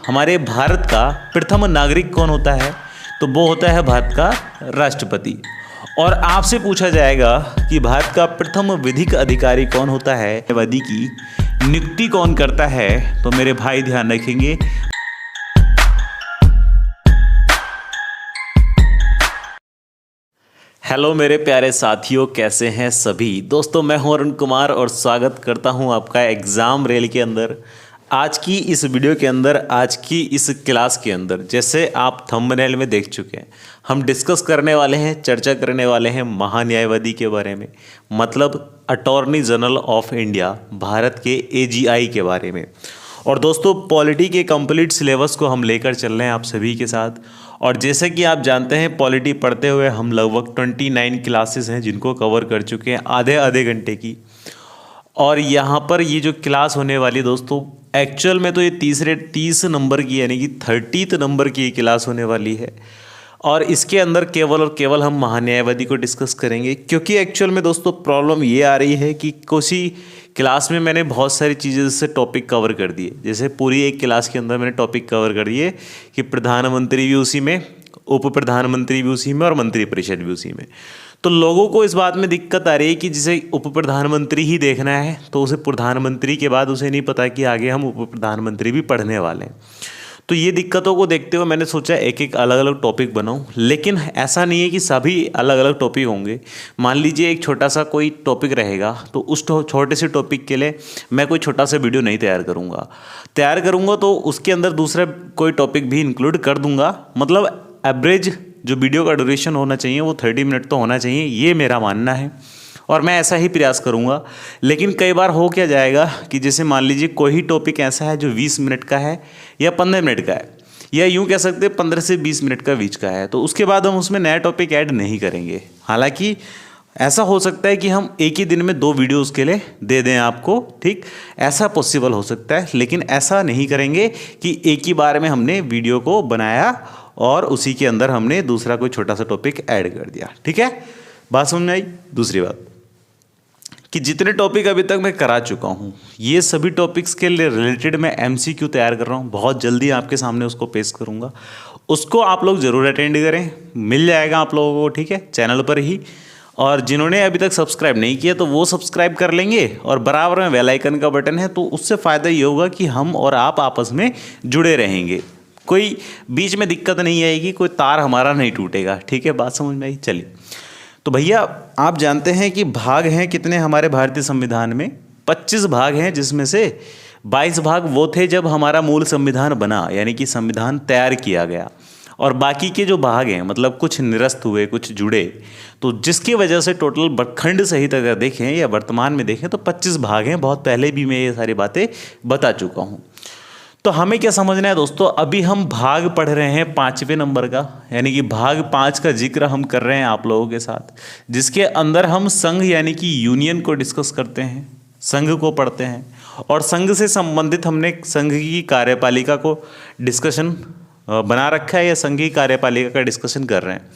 हमारे भारत का प्रथम नागरिक कौन होता है? तो वो होता है भारत का राष्ट्रपति। और आपसे पूछा जाएगा कि भारत का प्रथम विधिक अधिकारी कौन होता है, न्यायवादी की नियुक्ति कौन करता है? तो मेरे भाई ध्यान रखेंगे। हेलो मेरे प्यारे साथियों, कैसे हैं सभी दोस्तों? मैं हूं अरुण कुमार और स्वागत करता हूं आपका एग्ज़ाम रेल के अंदर। आज की इस वीडियो के अंदर, आज की इस क्लास के अंदर, जैसे आप थंबनेल में देख चुके हैं, हम डिस्कस करने वाले हैं, चर्चा करने वाले हैं महान्यायवादी के बारे में, मतलब attorney general of India, Bharat के एजीआई के बारे में। और दोस्तों, पॉलिटी के कंप्लीट सिलेबस को हम लेकर चल रहे हैं आप सभी के साथ। और जैसे कि आप जानते हैं, पॉलिटी पढ़ते हुए हम लगभग 29 क्लासेस हैं जिनको कवर कर चुके हैं, आधे घंटे की। और यहाँ पर ये जो क्लास होने वाली है दोस्तों, एक्चुअल में तो ये 30 नंबर की, यानी कि 30th नंबर की क्लास होने वाली है। और इसके अंदर केवल और केवल हम महान्यायवादी को डिस्कस करेंगे, क्योंकि एक्चुअल में दोस्तों प्रॉब्लम ये आ रही है कि किसी क्लास में मैंने बहुत सारी चीज़ें जैसे टॉपिक कवर कर दिए, जैसे पूरी एक क्लास के अंदर मैंने टॉपिक कवर कर दिए कि प्रधानमंत्री भी उसी में, उप प्रधानमंत्री भी उसी में और मंत्रिपरिषद भी उसी में। तो लोगों को इस बात में दिक्कत आ रही है कि जिसे उप प्रधानमंत्री ही देखना है तो उसे प्रधानमंत्री के बाद उसे नहीं पता कि आगे हम उप प्रधानमंत्री भी पढ़ने वाले हैं। तो ये दिक्कतों को देखते हुए मैंने सोचा एक एक अलग अलग टॉपिक बनाऊं, लेकिन ऐसा नहीं है कि सभी अलग अलग टॉपिक होंगे। मान लीजिए एक छोटा सा कोई टॉपिक रहेगा तो उस छोटे से टॉपिक के लिए मैं कोई छोटा सा वीडियो नहीं तैयार करूँगा तो उसके अंदर दूसरा कोई टॉपिक भी इंक्लूड कर दूंगा। मतलब एवरेज जो वीडियो का ड्यूरेशन होना चाहिए वो 30 मिनट तो होना चाहिए, ये मेरा मानना है और मैं ऐसा ही प्रयास करूँगा। लेकिन कई बार हो क्या जाएगा कि जैसे मान लीजिए कोई ही टॉपिक ऐसा है जो 20 मिनट का है या 15 मिनट का है, या यूँ कह सकते हैं 15 से 20 मिनट का बीच का है, तो उसके बाद हम उसमें नया टॉपिक ऐड नहीं करेंगे। हालांकि ऐसा हो सकता है कि हम एक ही दिन में 2 वीडियो उसके लिए दे दें आपको, ठीक, ऐसा पॉसिबल हो सकता है। लेकिन ऐसा नहीं करेंगे कि एक ही बार में हमने वीडियो को बनाया और उसी के अंदर हमने दूसरा कोई छोटा सा टॉपिक ऐड कर दिया। ठीक है, बात समझ में आई? दूसरी बात कि जितने टॉपिक अभी तक मैं करा चुका हूँ, ये सभी टॉपिक्स के लिए रिलेटेड मैं एमसीक्यू तैयार कर रहा हूँ। बहुत जल्दी आपके सामने उसको पेश करूँगा, उसको आप लोग ज़रूर अटेंड करें, मिल जाएगा आप लोगों को, ठीक है, चैनल पर ही। और जिन्होंने अभी तक सब्सक्राइब नहीं किया तो वो सब्सक्राइब कर लेंगे, और बराबर में बेल आइकन का बटन है, तो उससे फ़ायदा ये होगा कि हम और आप आपस में जुड़े रहेंगे, कोई बीच में दिक्कत नहीं आएगी, कोई तार हमारा नहीं टूटेगा। ठीक है, बात समझ में आई? चलिए, तो भैया आप जानते हैं कि भाग हैं कितने हमारे भारतीय संविधान में? 25 भाग हैं, जिसमें से 22 भाग वो थे जब हमारा मूल संविधान बना, यानी कि संविधान तैयार किया गया, और बाकी के जो भाग हैं मतलब कुछ निरस्त हुए, कुछ जुड़े, तो जिसकी वजह से टोटल खंड सहित अगर देखें या वर्तमान में देखें तो 25 भाग हैं। बहुत पहले भी मैं ये सारी बातें बता चुका हूँ। तो हमें क्या समझना है दोस्तों, अभी हम भाग पढ़ रहे हैं 5वें नंबर का, यानी कि भाग 5 का जिक्र हम कर रहे हैं आप लोगों के साथ, जिसके अंदर हम संघ यानी कि यूनियन को डिस्कस करते हैं, संघ को पढ़ते हैं, और संघ से संबंधित हमने संघ की कार्यपालिका को डिस्कशन बना रखा है, या संघ की कार्यपालिका का डिस्कशन कर रहे हैं,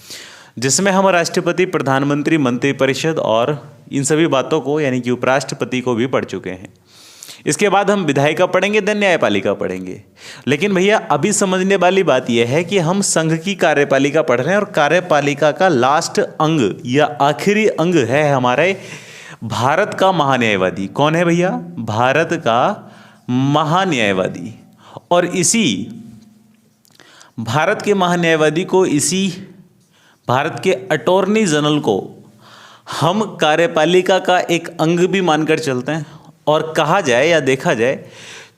जिसमें हम राष्ट्रपति, प्रधानमंत्री, मंत्रिपरिषद और इन सभी बातों को, यानी कि उपराष्ट्रपति को भी पढ़ चुके हैं। इसके बाद हम विधायिका पढ़ेंगे, देन न्यायपालिका पढ़ेंगे। लेकिन भैया अभी समझने वाली बात यह है कि हम संघ की कार्यपालिका पढ़ रहे हैं, और कार्यपालिका का लास्ट अंग या आखिरी अंग है हमारे भारत का महान्यायवादी। कौन है भैया? भारत का महान्यायवादी। और इसी भारत के महान्यायवादी को, इसी भारत के अटॉर्नी जनरल को हम कार्यपालिका का एक अंग भी मानकर चलते हैं। और कहा जाए या देखा जाए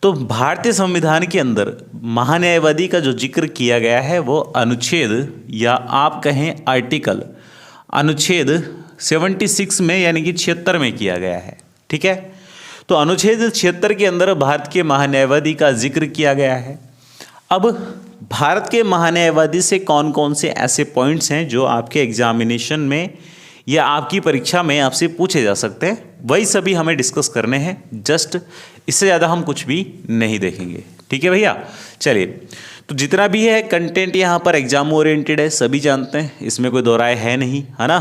तो भारतीय संविधान के अंदर महान्यायवादी का जो जिक्र किया गया है वो अनुच्छेद, या आप कहें आर्टिकल, अनुच्छेद 76 में, यानी कि 76 में किया गया है। ठीक है, तो अनुच्छेद 76 के अंदर भारत के महान्यायवादी का जिक्र किया गया है। अब भारत के महान्यायवादी से कौन कौन से ऐसे पॉइंट्स हैं जो आपके एग्जामिनेशन में या आपकी परीक्षा में आपसे पूछे जा सकते हैं, वही सभी हमें डिस्कस करने हैं। जस्ट इससे ज़्यादा हम कुछ भी नहीं देखेंगे। ठीक है भैया, चलिए, तो जितना भी है कंटेंट यहाँ पर एग्जाम ओरिएंटेड है, सभी जानते हैं, इसमें कोई दो राय है नहीं, है ना।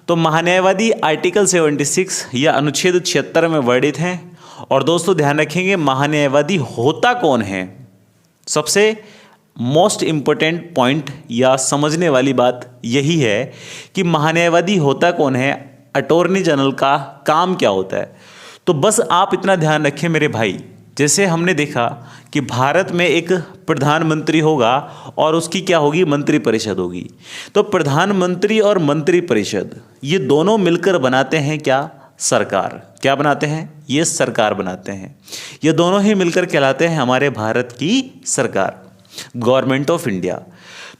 तो महान्यायवादी आर्टिकल 76 या अनुच्छेद 76 में वर्णित हैं। और दोस्तों ध्यान रखेंगे, महान्यायवादी होता कौन है, सबसे मोस्ट इम्पोर्टेंट पॉइंट या समझने वाली बात यही है कि महान्यायवादी होता कौन है, अटॉर्नी जनरल का काम क्या होता है। तो बस आप इतना ध्यान रखें मेरे भाई, जैसे हमने देखा कि भारत में एक प्रधानमंत्री होगा और उसकी क्या होगी, मंत्रिपरिषद होगी। तो प्रधानमंत्री और मंत्रिपरिषद ये दोनों मिलकर बनाते हैं क्या, सरकार। क्या बनाते हैं, ये सरकार बनाते हैं। ये दोनों ही मिलकर कहलाते हैं हमारे भारत की सरकार, गवर्नमेंट ऑफ इंडिया।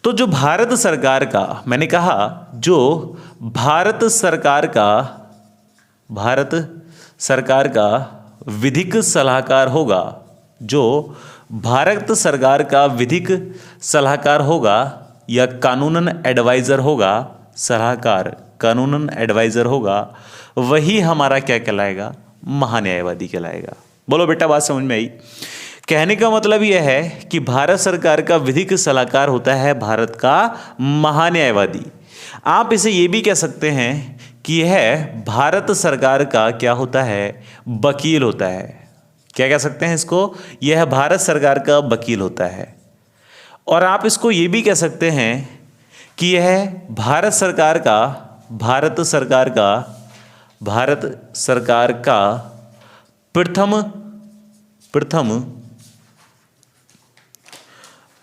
तो जो भारत सरकार का, मैंने कहा जो भारत सरकार का विधिक सलाहकार होगा, जो भारत सरकार का विधिक सलाहकार होगा या कानूनन एडवाइज़र होगा, सलाहकार कानूनन एडवाइज़र होगा, वही हमारा क्या कहलाएगा, महान्यायवादी कहलाएगा। बोलो बेटा, बात समझ में आई। कहने का मतलब यह है कि भारत सरकार का विधिक सलाहकार होता है भारत का महान्यायवादी। आप इसे ये भी कह सकते हैं कि यह भारत सरकार का क्या होता है, वकील होता है। क्या कह सकते हैं इसको, यह भारत सरकार का वकील होता है। और आप इसको ये भी कह सकते हैं कि यह भारत सरकार का प्रथम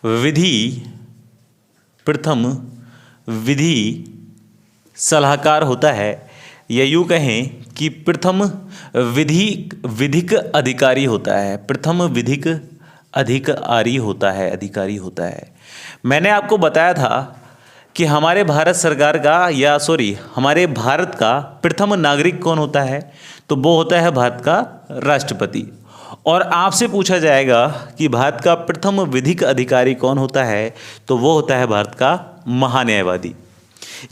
विधि सलाहकार होता है, या यूँ कहें कि प्रथम विधिक अधिकारी होता है, प्रथम विधिक अधिकारी होता है। मैंने आपको बताया था कि हमारे भारत सरकार का हमारे भारत का प्रथम नागरिक कौन होता है, तो वो होता है भारत का राष्ट्रपति। और आपसे पूछा जाएगा कि भारत का प्रथम विधिक अधिकारी कौन होता है, तो वो होता है भारत का महान्यायवादी।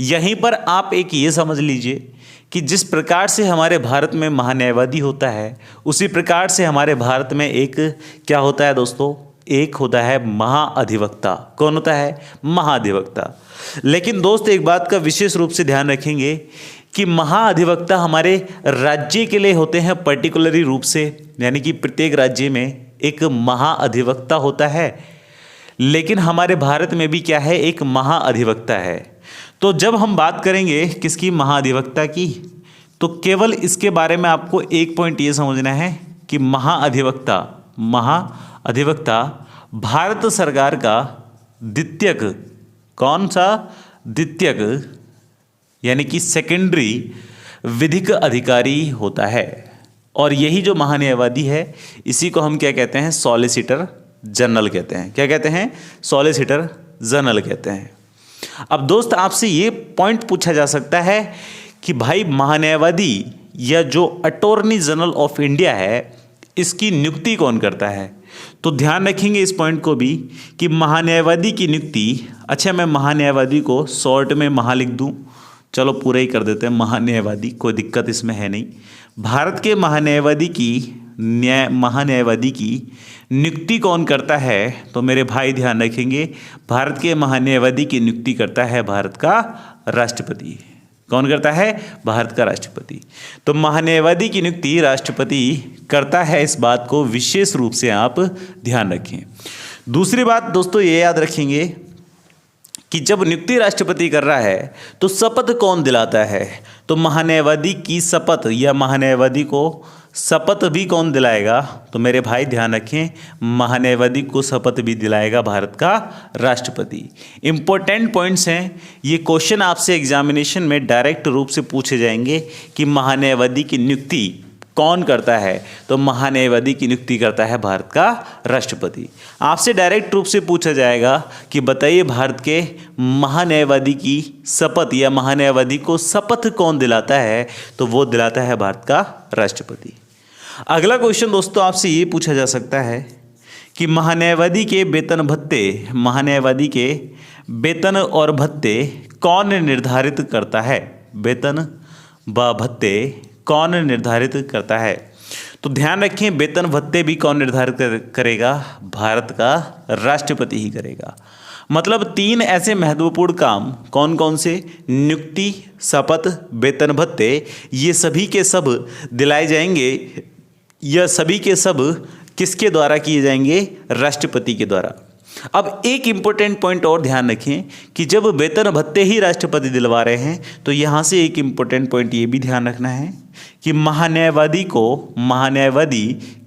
यहीं पर आप एक ये समझ लीजिए कि जिस प्रकार से हमारे भारत में महान्यायवादी होता है, उसी प्रकार से हमारे भारत में एक क्या होता है दोस्तों, एक होता है महाअधिवक्ता। कौन होता है, महाअधिवक्ता। लेकिन दोस्त एक बात का विशेष रूप से ध्यान रखेंगे कि महाअधिवक्ता हमारे राज्य के लिए होते हैं पर्टिकुलरी रूप से, यानी कि प्रत्येक राज्य में एक महाअधिवक्ता होता है। लेकिन हमारे भारत में भी क्या है, एक महाअधिवक्ता है। तो जब हम बात करेंगे किसकी, महाअधिवक्ता की, तो केवल इसके बारे में आपको एक पॉइंट ये समझना है कि महाअधिवक्ता भारत सरकार का द्वितीयक, कौन सा, द्वितीयक यानी कि सेकेंडरी विधिक अधिकारी होता है। और यही जो महान्यायवादी है, इसी को हम क्या कहते हैं, सॉलिसिटर जनरल कहते हैं। क्या कहते हैं, सॉलिसिटर जनरल कहते हैं। अब दोस्त आपसे ये पॉइंट पूछा जा सकता है कि भाई महान्यायवादी या जो अटॉर्नी जनरल ऑफ इंडिया है, इसकी नियुक्ति कौन करता है। तो ध्यान रखेंगे इस पॉइंट को भी कि महान्यायवादी की नियुक्ति, अच्छा मैं महान्यायवादी को शॉर्ट में महा लिख दूँ, चलो पूरा ही कर देते हैं महान्यायवादी, कोई दिक्कत इसमें है नहीं। भारत के महान्यायवादी की नियुक्ति कौन करता है, तो मेरे भाई ध्यान रखेंगे, भारत के महान्यायवादी की नियुक्ति करता है भारत का राष्ट्रपति। कौन करता है, भारत का राष्ट्रपति। तो महान्यायवादी की नियुक्ति राष्ट्रपति करता है, इस बात को विशेष रूप से आप ध्यान रखें। दूसरी बात दोस्तों ये याद रखेंगे कि जब नियुक्ति राष्ट्रपति कर रहा है तो शपथ कौन दिलाता है, तो महान्यायवादी की शपथ या महान्यायवादी को शपथ भी कौन दिलाएगा, तो मेरे भाई ध्यान रखें, महान्यायवादी को शपथ भी दिलाएगा भारत का राष्ट्रपति। इंपॉर्टेंट पॉइंट्स हैं, ये क्वेश्चन आपसे एग्जामिनेशन में डायरेक्ट रूप से पूछे जाएंगे कि महान्यायवादी की नियुक्ति कौन करता है, तो महान्यायवादी की नियुक्ति करता है भारत का राष्ट्रपति। आपसे डायरेक्ट रूप से पूछा जाएगा कि बताइए भारत के महान्यायवादी की शपथ या महान्यायवादी को शपथ कौन दिलाता है, तो वो दिलाता है भारत का राष्ट्रपति। अगला क्वेश्चन दोस्तों आपसे ये पूछा जा सकता है कि महान्यायवादी के वेतन और भत्ते कौन निर्धारित करता है, वेतन व भत्ते कौन निर्धारित करता है। तो ध्यान रखें, वेतन भत्ते भी कौन निर्धारित करेगा, भारत का राष्ट्रपति ही करेगा। मतलब तीन ऐसे महत्वपूर्ण काम कौन कौन से, नियुक्ति, शपथ, वेतन भत्ते, ये सभी के सब दिलाए जाएंगे, यह सभी के सब किसके द्वारा किए जाएंगे? राष्ट्रपति के द्वारा। अब एक इंपॉर्टेंट पॉइंट और ध्यान रखें कि जब वेतन भत्ते ही राष्ट्रपति दिलवा रहे हैं तो यहाँ से एक इंपॉर्टेंट पॉइंट ये भी ध्यान रखना है कि महान्यायवादी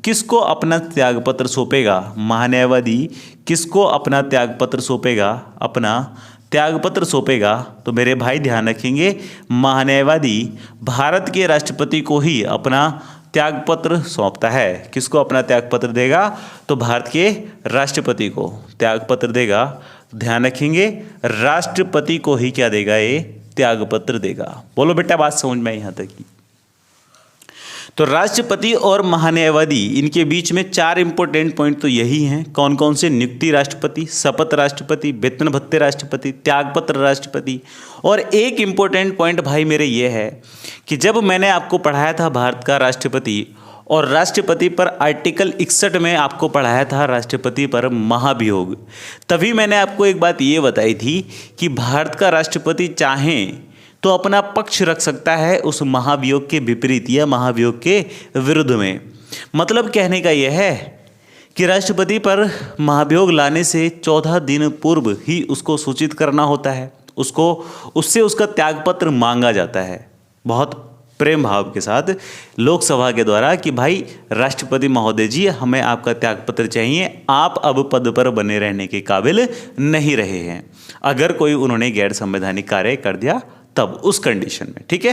किसको अपना त्यागपत्र सौंपेगा? महान्यायवादी किसको अपना त्यागपत्र सौंपेगा? अपना त्यागपत्र सौंपेगा तो मेरे भाई ध्यान रखेंगे, महान्यायवादी भारत के राष्ट्रपति को ही अपना त्यागपत्र सौंपता है। किसको अपना त्यागपत्र देगा? तो भारत के राष्ट्रपति को त्यागपत्र देगा। ध्यान रखेंगे, राष्ट्रपति को ही क्या देगा? ये त्यागपत्र देगा। बोलो बेटा, बात समझ में आई यहाँ तक की? तो राष्ट्रपति और महान्यायवादी, इनके बीच में 4 इंपॉर्टेंट पॉइंट तो यही हैं। कौन कौन से? नियुक्ति राष्ट्रपति, शपथ राष्ट्रपति, वेतन भत्ते राष्ट्रपति, त्यागपत्र राष्ट्रपति। और एक इंपॉर्टेंट पॉइंट भाई मेरे ये है कि जब मैंने आपको पढ़ाया था भारत का राष्ट्रपति और राष्ट्रपति पर आर्टिकल 61 में आपको पढ़ाया था राष्ट्रपति पर महाभियोग, तभी मैंने आपको एक बात ये बताई थी कि भारत का राष्ट्रपति चाहें तो अपना पक्ष रख सकता है उस महाभियोग के विपरीत या महाभियोग के विरुद्ध में। मतलब कहने का यह है कि राष्ट्रपति पर महाभियोग लाने से 14 दिन पूर्व ही उसको सूचित करना होता है, उससे उसका त्यागपत्र मांगा जाता है बहुत प्रेम भाव के साथ लोकसभा के द्वारा कि भाई राष्ट्रपति महोदय जी, हमें आपका त्यागपत्र चाहिए, आप अब पद पर बने रहने के काबिल नहीं रहे हैं। अगर कोई उन्होंने गैर संवैधानिक कार्य कर दिया तब उस कंडीशन में, ठीक है।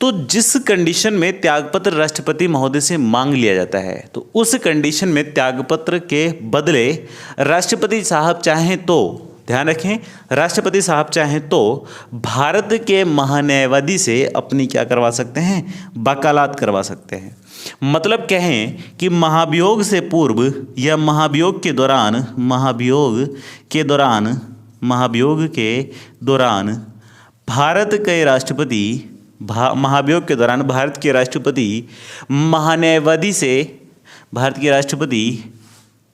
तो जिस कंडीशन में त्यागपत्र राष्ट्रपति महोदय से मांग लिया जाता है तो उस कंडीशन में त्यागपत्र के बदले राष्ट्रपति साहब चाहें तो, ध्यान रखें, राष्ट्रपति साहब चाहें तो भारत के महान्यायवादी से अपनी क्या करवा सकते हैं? वकालत करवा सकते हैं। मतलब कहें कि महाभियोग से पूर्व या महाभियोग के दौरान भारत के राष्ट्रपति महाभियोग के दौरान भारत के राष्ट्रपति महान्यायवादी से, भारत के राष्ट्रपति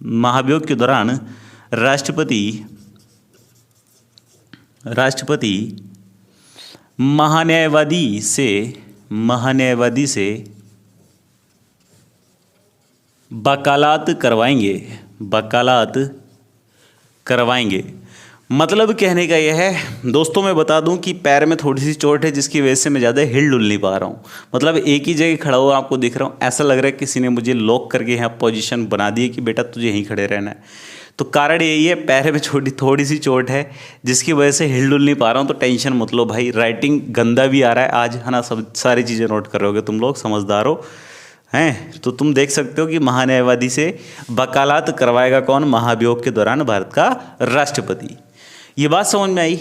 महाभियोग के दौरान राष्ट्रपति महान्यायवादी से वकालत करवाएंगे। मतलब कहने का यह है दोस्तों, मैं बता दूं कि पैर में थोड़ी सी चोट है जिसकी वजह से मैं ज़्यादा हिल डुल नहीं पा रहा हूं। मतलब एक ही जगह खड़ा हुआ आपको दिख रहा हूं, ऐसा लग रहा है किसी ने मुझे लॉक करके यहाँ पोजीशन बना दी है कि बेटा तुझे यहीं खड़े रहना है। तो कारण यही है, पैर में थोड़ी सी चोट है जिसकी वजह से हिल डुल नहीं पा रहा हूँ। तो टेंशन मत लो भाई, राइटिंग गंदा भी आ रहा है आज, है ना, सब सारी चीज़ें नोट कर रहे होगे तुम लोग, समझदार हो हैं। तो तुम देख सकते हो कि महान्यायवादी से वकालत करवाएगा कौन? महाभियोग के दौरान भारत का राष्ट्रपति। ये बात समझ में आई?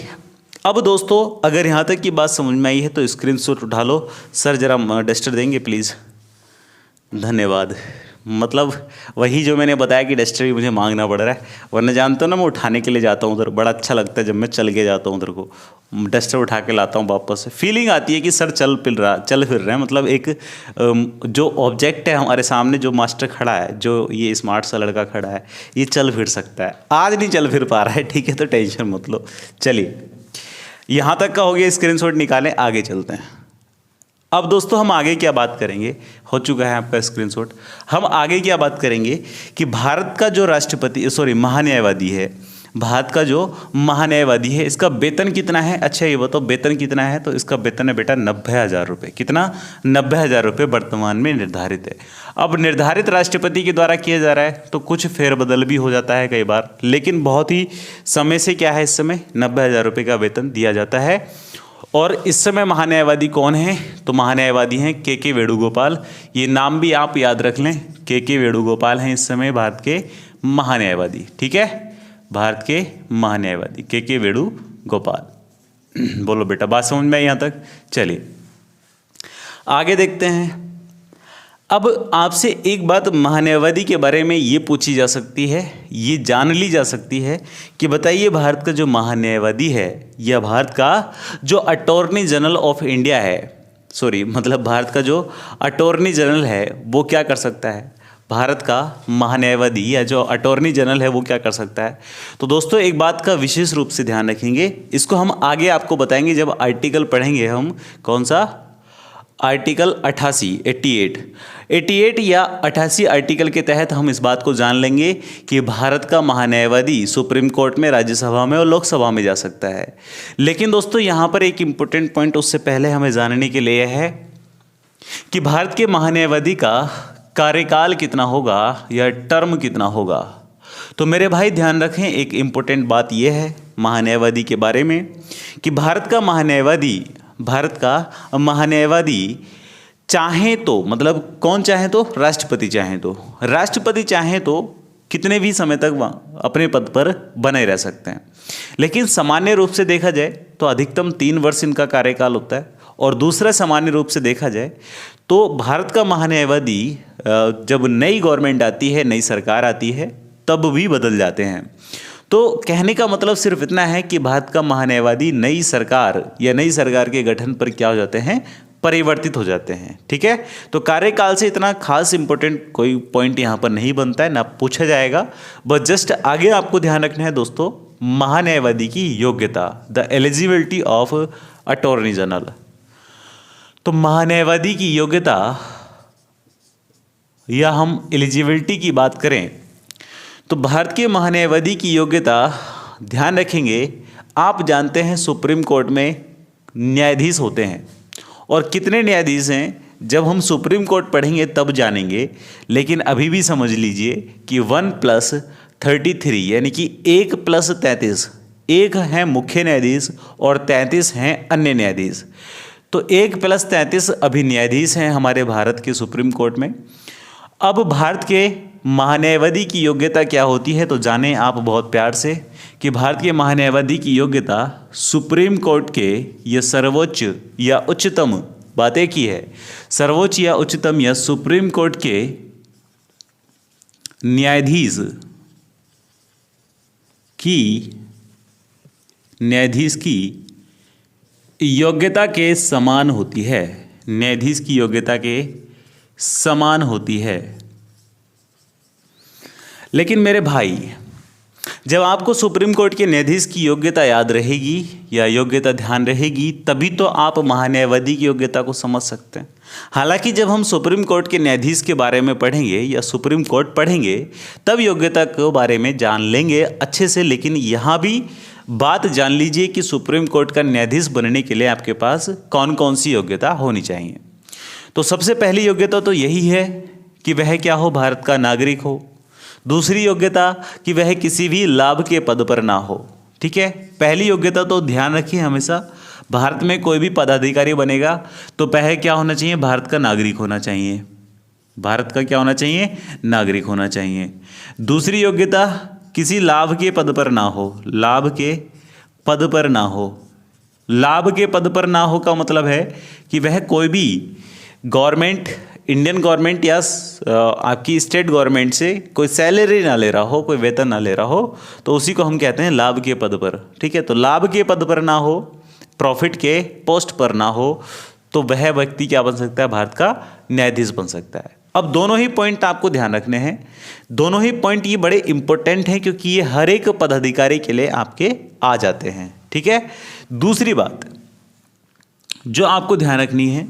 अब दोस्तों अगर यहाँ तक की बात समझ में आई है तो स्क्रीनशॉट उठा लो। सर जरा डस्टर देंगे प्लीज़, धन्यवाद। मतलब वही जो मैंने बताया कि डस्टर भी मुझे मांगना पड़ रहा है, वरना जानते हो ना मैं उठाने के लिए जाता हूँ उधर, बड़ा अच्छा लगता है जब मैं चल के जाता हूँ उधर को, डस्टर उठा के लाता हूँ वापस से। फीलिंग आती है कि सर चल फिर रहे हैं। मतलब एक जो ऑब्जेक्ट है हमारे सामने, जो मास्टर खड़ा है, जो ये स्मार्ट सा लड़का खड़ा है, ये चल फिर सकता है। आज नहीं चल फिर पा रहा है, ठीक है, तो टेंशन मत लो। चलिए यहाँ तक का हो गया, स्क्रीनशॉट निकालें, आगे चलते हैं। अब दोस्तों हम आगे क्या बात करेंगे, हो चुका है आपका स्क्रीनशॉट। हम आगे क्या बात करेंगे कि भारत का जो महान्यायवादी है, भारत का जो महान्यायवादी है, इसका वेतन कितना है? अच्छा ये बताओ वेतन कितना है? तो इसका वेतन है बेटा 90,000 रुपये। कितना? 90,000 रुपये वर्तमान में निर्धारित है। अब निर्धारित राष्ट्रपति के द्वारा किया जा रहा है तो कुछ फेरबदल भी हो जाता है कई बार, लेकिन बहुत ही समय से क्या है, इस समय 90,000 रुपये का वेतन दिया जाता है। और इस समय महान्यायवादी कौन है? तो महान्यायवादी हैं के वेणुगोपाल। ये नाम भी आप याद रख लें, के वेणुगोपाल हैं इस समय भारत के महान्यायवादी, ठीक है, भारत के महान्यायवादी के वेणुगोपाल। बोलो बेटा, बात समझ में आई यहाँ तक? चलिए आगे देखते हैं। अब आपसे एक बात महान्यायवादी के बारे में ये पूछी जा सकती है, ये जान ली जा सकती है कि बताइए भारत का जो महान्यायवादी है या भारत का जो अटॉर्नी जनरल ऑफ इंडिया है, मतलब भारत का जो अटॉर्नी जनरल है वो क्या कर सकता है? भारत का महान्यायवादी या जो अटॉर्नी जनरल है वो क्या कर सकता है? तो दोस्तों एक बात का विशेष रूप से ध्यान रखेंगे, इसको हम आगे आपको बताएंगे जब आर्टिकल पढ़ेंगे हम। कौन सा? आर्टिकल 88 या 88 आर्टिकल के तहत हम इस बात को जान लेंगे कि भारत का महान्यायवादी सुप्रीम कोर्ट में, राज्यसभा में और लोकसभा में जा सकता है। लेकिन दोस्तों यहाँ पर एक इम्पोर्टेंट पॉइंट उससे पहले हमें जानने के लिए है कि भारत के महान्यायवादी का कार्यकाल कितना होगा या टर्म कितना होगा। तो मेरे भाई ध्यान रखें, एक इम्पोर्टेंट बात यह है महान्यायवादी के बारे में कि भारत का महान्यायवादी चाहे तो, मतलब कौन चाहे तो, राष्ट्रपति चाहे तो कितने भी समय तक अपने पद पर बने रह सकते हैं। लेकिन सामान्य रूप से देखा जाए तो अधिकतम 3 वर्ष इनका कार्यकाल होता है। और दूसरा सामान्य रूप से देखा जाए तो भारत का महान्यायवादी जब नई गवर्नमेंट आती है, नई सरकार आती है, तब भी बदल जाते हैं। तो कहने का मतलब सिर्फ इतना है कि भारत का महान्यायवादी नई सरकार या नई सरकार के गठन पर क्या हो जाते हैं, परिवर्तित हो जाते हैं। ठीक है, तो कार्यकाल से इतना खास इंपॉर्टेंट कोई पॉइंट यहाँ पर नहीं बनता है, ना पूछा जाएगा। बस जस्ट आगे आपको ध्यान रखना है दोस्तों, महान्यायवादी की योग्यता, the eligibility of attorney general. तो महान्यायवादी की योग्यता या हम एलिजिबिलिटी की बात करें तो भारत के महान्यायवादी की योग्यता, ध्यान रखेंगे, आप जानते हैं सुप्रीम कोर्ट में न्यायाधीश होते हैं और कितने न्यायाधीश हैं जब हम सुप्रीम कोर्ट पढ़ेंगे तब जानेंगे। लेकिन अभी भी समझ लीजिए कि 1+33 यानी कि 1+33, 1 है मुख्य न्यायाधीश और 33 हैं अन्य न्यायाधीश। तो 1+33 अभी न्यायाधीश हैं हमारे भारत के सुप्रीम कोर्ट में। अब भारत के महान्यायवादी की योग्यता क्या होती है तो जानें आप बहुत प्यार से कि भारत के महान्यायवादी की योग्यता सुप्रीम कोर्ट के या सर्वोच्च या उच्चतम, बातें की है, सर्वोच्च या उच्चतम या सुप्रीम कोर्ट के न्यायाधीश की योग्यता के समान होती है। न्यायाधीश की योग्यता के समान होती है। लेकिन मेरे भाई, जब आपको सुप्रीम कोर्ट के न्यायाधीश की योग्यता याद रहेगी या योग्यता ध्यान रहेगी, तभी तो आप महान्यायवादी की योग्यता को समझ सकते हैं। हालांकि जब हम सुप्रीम कोर्ट के न्यायाधीश के बारे में पढ़ेंगे या सुप्रीम कोर्ट पढ़ेंगे तब योग्यता के बारे में जान लेंगे अच्छे से। लेकिन यहाँ भी बात जान लीजिए कि सुप्रीम कोर्ट का न्यायाधीश बनने के लिए आपके पास कौन कौन सी योग्यता होनी चाहिए। तो सबसे पहली योग्यता तो यही है कि वह क्या हो, भारत का नागरिक हो। दूसरी योग्यता कि वह किसी भी लाभ के पद पर ना हो। ठीक है, पहली योग्यता तो ध्यान रखिए हमेशा, भारत में कोई भी पदाधिकारी बनेगा तो पहले क्या होना चाहिए, भारत का नागरिक होना चाहिए। भारत का क्या होना चाहिए, नागरिक होना चाहिए। दूसरी योग्यता, किसी लाभ के पद पर ना हो। लाभ के पद पर ना हो। लाभ के पद पर ना हो का मतलब है कि वह कोई भी गवर्नमेंट, इंडियन गवर्नमेंट या आपकी स्टेट गवर्नमेंट से कोई सैलरी ना ले रहा हो, कोई वेतन ना ले रहा हो, तो उसी को हम कहते हैं लाभ के पद पर। ठीक है, तो लाभ के पद पर ना हो, प्रॉफिट के पोस्ट पर ना हो, तो वह व्यक्ति क्या बन सकता है, भारत का न्यायाधीश बन सकता है। अब दोनों ही पॉइंट आपको ध्यान रखने हैं। दोनों ही पॉइंट ये बड़े इंपॉर्टेंट हैं क्योंकि ये हर एक पदाधिकारी के लिए आपके आ जाते हैं। ठीक है, दूसरी बात जो आपको ध्यान रखनी है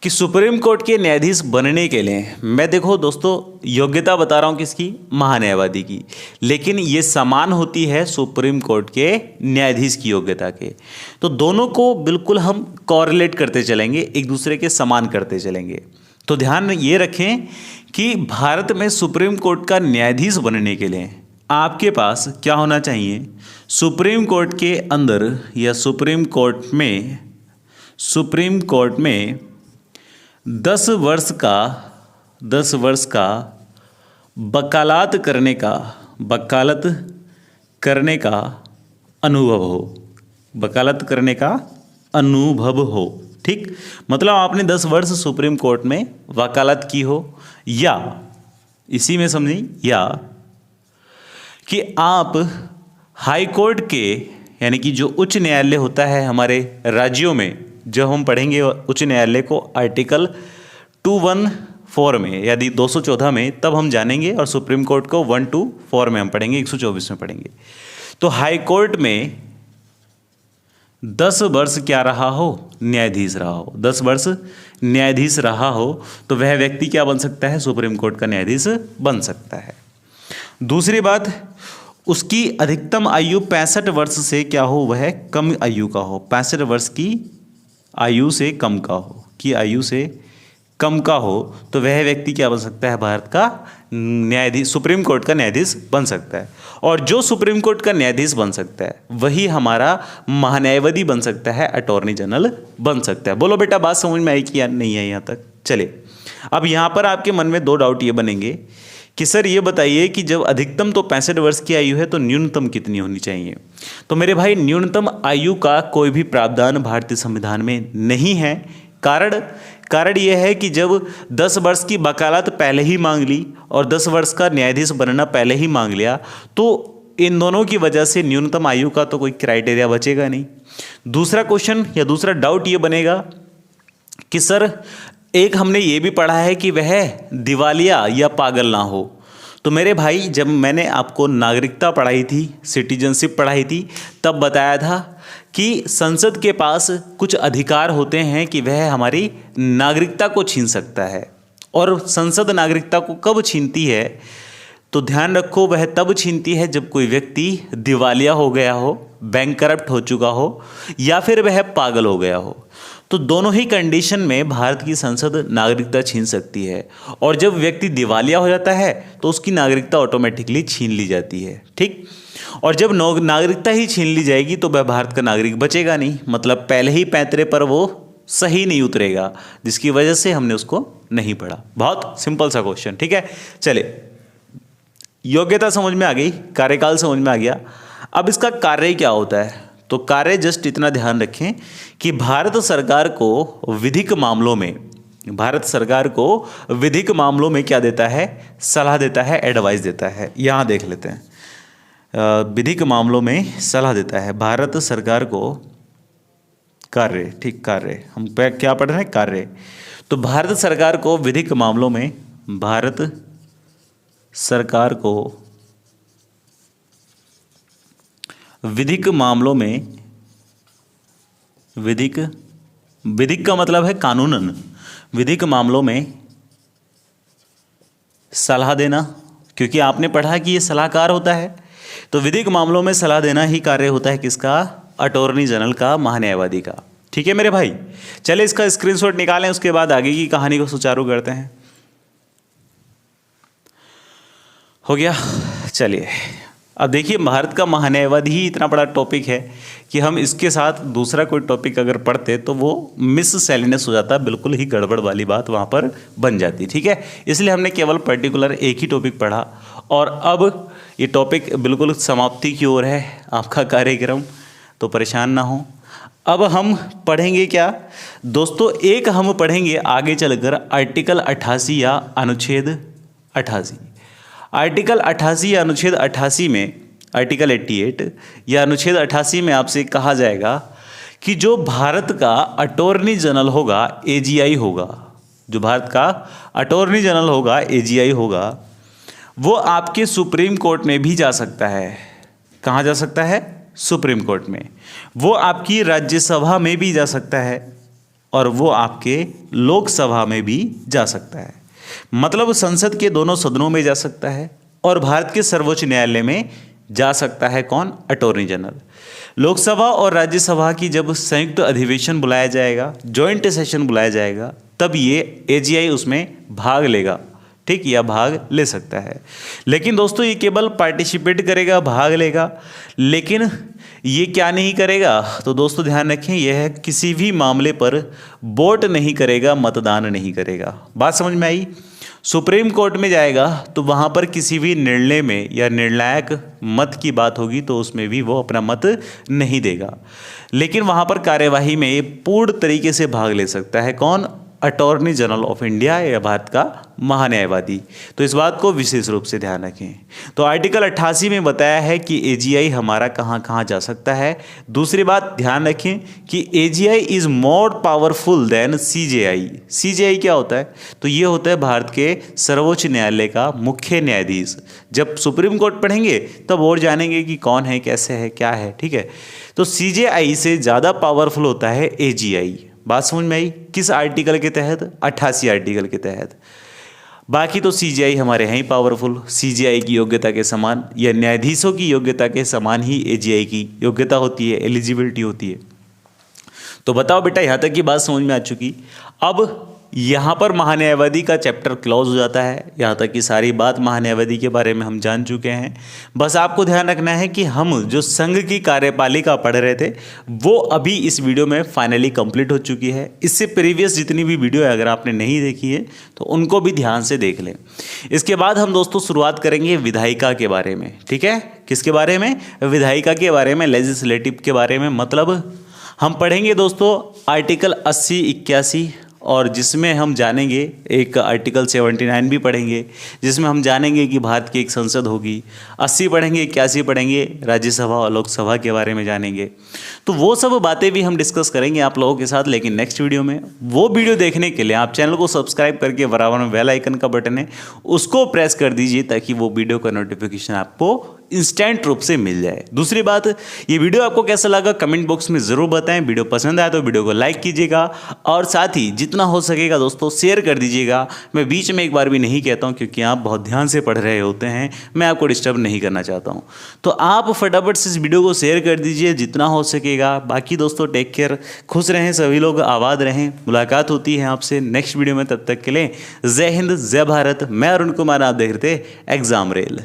कि सुप्रीम कोर्ट के न्यायाधीश बनने के लिए, मैं देखो दोस्तों योग्यता बता रहा हूँ किसकी, महान्यायवादी की, लेकिन ये समान होती है सुप्रीम कोर्ट के न्यायाधीश की योग्यता के। तो दोनों को बिल्कुल हम कॉरिलेट करते चलेंगे, एक दूसरे के समान करते चलेंगे। तो ध्यान ये रखें कि भारत में सुप्रीम कोर्ट का न्यायाधीश बनने के लिए आपके पास क्या होना चाहिए, सुप्रीम कोर्ट के अंदर या सुप्रीम कोर्ट में 10 वर्ष का वकालत करने का अनुभव हो। वकालत करने का अनुभव हो। ठीक, मतलब आपने 10 वर्ष सुप्रीम कोर्ट में वकालत की हो, या इसी में समझिए, या कि आप हाई कोर्ट के, यानी कि जो उच्च न्यायालय होता है हमारे राज्यों में, जब हम पढ़ेंगे उच्च न्यायालय को आर्टिकल 214 में, यदि 214 में, तब हम जानेंगे, और सुप्रीम कोर्ट को 124 में हम पढ़ेंगे, 124 में पढ़ेंगे। तो हाई कोर्ट में 10 वर्ष क्या रहा हो, न्यायाधीश रहा हो। 10 वर्ष न्यायाधीश रहा हो तो वह व्यक्ति क्या बन सकता है, सुप्रीम कोर्ट का न्यायाधीश बन सकता है। दूसरी बात, उसकी अधिकतम आयु 65 वर्ष से क्या हो, वह कम आयु का हो, 65 वर्ष की आयु से कम का हो, की आयु से कम का हो तो वह व्यक्ति क्या बन सकता है, भारत का न्यायाधीश, सुप्रीम कोर्ट का न्यायाधीश बन सकता है। और जो सुप्रीम कोर्ट का न्यायाधीश बन सकता है वही हमारा महान्यायवादी बन सकता है, अटॉर्नी जनरल बन सकता है। बोलो बेटा, बात समझ में आई कि या नहीं है यहाँ तक? चलिए, अब यहाँ पर आपके मन में दो डाउट ये बनेंगे कि सर ये बताइए कि जब अधिकतम तो 65 वर्ष की आयु है तो न्यूनतम कितनी होनी चाहिए? तो मेरे भाई, न्यूनतम आयु का कोई भी प्रावधान भारतीय संविधान में नहीं है। कारण यह है कि जब 10 वर्ष की वकालत पहले ही मांग ली और 10 वर्ष का न्यायाधीश बनना पहले ही मांग लिया तो इन दोनों की वजह से न्यूनतम आयु का तो कोई क्राइटेरिया बचेगा नहीं। दूसरा क्वेश्चन या दूसरा डाउट ये बनेगा कि सर एक हमने ये भी पढ़ा है कि वह दिवालिया या पागल ना हो। तो मेरे भाई, जब मैंने आपको नागरिकता पढ़ाई थी, सिटीजनशिप पढ़ाई थी, तब बताया था कि संसद के पास कुछ अधिकार होते हैं कि वह हमारी नागरिकता को छीन सकता है। और संसद नागरिकता को कब छीनती है? तो ध्यान रखो, वह तब छीनती है जब कोई व्यक्ति दिवालिया हो गया हो, बैंकरप्ट हो चुका हो या फिर वह पागल हो गया हो। तो दोनों ही कंडीशन में भारत की संसद नागरिकता छीन सकती है। और जब व्यक्ति दिवालिया हो जाता है तो उसकी नागरिकता ऑटोमेटिकली छीन ली जाती है, ठीक। और जब नागरिकता ही छीन ली जाएगी तो वह भारत का नागरिक बचेगा नहीं, मतलब पहले ही पैंतरे पर वो सही नहीं उतरेगा, जिसकी वजह से हमने उसको नहीं पढ़ा। बहुत सिंपल सा क्वेश्चन, ठीक है। चले, योग्यता समझ में आ गई, कार्यकाल समझ में आ गया। अब इसका कार्य क्या होता है? तो कार्य जस्ट इतना ध्यान रखें कि भारत सरकार को विधिक मामलों में क्या देता है, सलाह देता है, एडवाइस देता है। यहाँ देख लेते हैं, विधिक मामलों में सलाह देता है भारत सरकार को। कार्य, ठीक, कार्य हम क्या पढ़ रहे हैं, कार्य। तो भारत सरकार को विधिक मामलों में, भारत सरकार को विधिक मामलों में, विधिक का मतलब है कानूनन, विधिक मामलों में सलाह देना, क्योंकि आपने पढ़ा कि ये सलाहकार होता है। तो विधिक मामलों में सलाह देना ही कार्य होता है किसका, अटॉर्नी जनरल का, महान्यायवादी का। ठीक है मेरे भाई, चले इसका स्क्रीनशॉट निकालें, उसके बाद आगे की कहानी को सुचारू करते हैं। हो गया। चलिए, अब देखिए, भारत का महान्यायवादी ही इतना बड़ा टॉपिक है कि हम इसके साथ दूसरा कोई टॉपिक अगर पढ़ते तो वो मिस सेलिनेस हो जाता, बिल्कुल ही गड़बड़ वाली बात वहाँ पर बन जाती। ठीक है, इसलिए हमने केवल पर्टिकुलर एक ही टॉपिक पढ़ा और अब ये टॉपिक बिल्कुल समाप्ति की ओर है आपका कार्यक्रम, तो परेशान ना हो। अब हम पढ़ेंगे क्या दोस्तों, एक हम पढ़ेंगे आगे चलकर आर्टिकल 88 या अनुच्छेद 88। आर्टिकल 88 या अनुच्छेद 88 में, आर्टिकल 88 या अनुच्छेद 88 में आपसे कहा जाएगा कि जो भारत का अटॉर्नी जनरल होगा, एजीआई होगा, जो भारत का अटॉर्नी जनरल होगा, एजीआई होगा, वो आपके सुप्रीम कोर्ट में भी जा सकता है। कहाँ जा सकता है? सुप्रीम कोर्ट में। वो आपकी राज्यसभा में भी जा सकता है और वो आपके लोकसभा में भी जा सकता है, मतलब संसद के दोनों सदनों में जा सकता है और भारत के सर्वोच्च न्यायालय में जा सकता है। कौन? Attorney general. लोकसभा और राज्यसभा की जब संयुक्त अधिवेशन बुलाया जाएगा, जॉइंट सेशन बुलाया जाएगा, तब ये एजीआई उसमें भाग लेगा, ठीक, या भाग ले सकता है। लेकिन दोस्तों ये केवल पार्टिसिपेट करेगा, भाग लेगा, लेकिन ये क्या नहीं करेगा? तो दोस्तों ध्यान रखें, यह किसी भी मामले पर वोट नहीं करेगा, मतदान नहीं करेगा। बात समझ में आई? सुप्रीम कोर्ट में जाएगा तो वहाँ पर किसी भी निर्णय में या निर्णायक मत की बात होगी तो उसमें भी वो अपना मत नहीं देगा, लेकिन वहाँ पर कार्यवाही में पूर्ण तरीके से भाग ले सकता है। कौन? अटॉर्नी जनरल ऑफ इंडिया या भारत का महान्यायवादी। तो इस बात को विशेष रूप से ध्यान रखें। तो आर्टिकल 88 में बताया है कि एजीआई हमारा कहाँ कहाँ जा सकता है। दूसरी बात ध्यान रखें कि AGI is more powerful than CJI. CJI क्या होता है? तो ये होता है भारत के सर्वोच्च न्यायालय का मुख्य न्यायाधीश। जब सुप्रीम कोर्ट पढ़ेंगे तब और जानेंगे कि कौन है, कैसे है, क्या है। ठीक है, तो सीजेआई से ज़्यादा पावरफुल होता है एजीआई। बात समझ में आई? किस आर्टिकल के तहत? 88 आर्टिकल के तहत। बाकी तो सीजीआई हमारे हैं ही पावरफुल। सीजीआई की योग्यता के समान या न्यायाधीशों की योग्यता के समान ही एजीआई की योग्यता होती है, एलिजिबिलिटी होती है। तो बताओ बेटा, यहाँ तक की बात समझ में आ चुकी। अब यहाँ पर महान्यायवादी का चैप्टर क्लोज हो जाता है। यहाँ तक की सारी बात महान्यायवादी के बारे में हम जान चुके हैं। बस आपको ध्यान रखना है कि हम जो संघ की कार्यपालिका पढ़ रहे थे वो अभी इस वीडियो में फाइनली कंप्लीट हो चुकी है। इससे प्रीवियस जितनी भी वीडियो है अगर आपने नहीं देखी है तो उनको भी ध्यान से देख लें। इसके बाद हम दोस्तों शुरुआत करेंगे विधायिका के बारे में। ठीक है, किसके बारे में? विधायिका के बारे में, लेजिस्लेटिव के बारे में। मतलब हम पढ़ेंगे दोस्तों आर्टिकल 80, 81 और जिसमें हम जानेंगे एक आर्टिकल 79 भी पढ़ेंगे जिसमें हम जानेंगे कि भारत की एक संसद होगी। 80 पढ़ेंगे, 81 पढ़ेंगे, राज्यसभा और लोकसभा के बारे में जानेंगे। तो वो सब बातें भी हम डिस्कस करेंगे आप लोगों के साथ, लेकिन नेक्स्ट वीडियो में। वो वीडियो देखने के लिए आप चैनल को सब्सक्राइब करके बराबर में बेल आइकन का बटन है उसको प्रेस कर दीजिए ताकि वो वीडियो का नोटिफिकेशन आपको इंस्टेंट रूप से मिल जाए। दूसरी बात, ये वीडियो आपको कैसा लगा कमेंट बॉक्स में ज़रूर बताएं। वीडियो पसंद आया तो वीडियो को लाइक कीजिएगा और साथ ही जितना हो सकेगा दोस्तों शेयर कर दीजिएगा। मैं बीच में एक बार भी नहीं कहता हूं क्योंकि आप बहुत ध्यान से पढ़ रहे होते हैं, मैं आपको डिस्टर्ब नहीं करना चाहता हूं। तो आप फटाफट से इस वीडियो को शेयर कर दीजिए जितना हो सकेगा। बाकी दोस्तों टेक केयर, खुश रहें सभी लोग, आबाद रहें। मुलाकात होती है आपसे नेक्स्ट वीडियो में, तब तक के लिए जय हिंद, जय भारत। मैं अरुण कुमार, आप देख रहे थे एग्जाम रेल।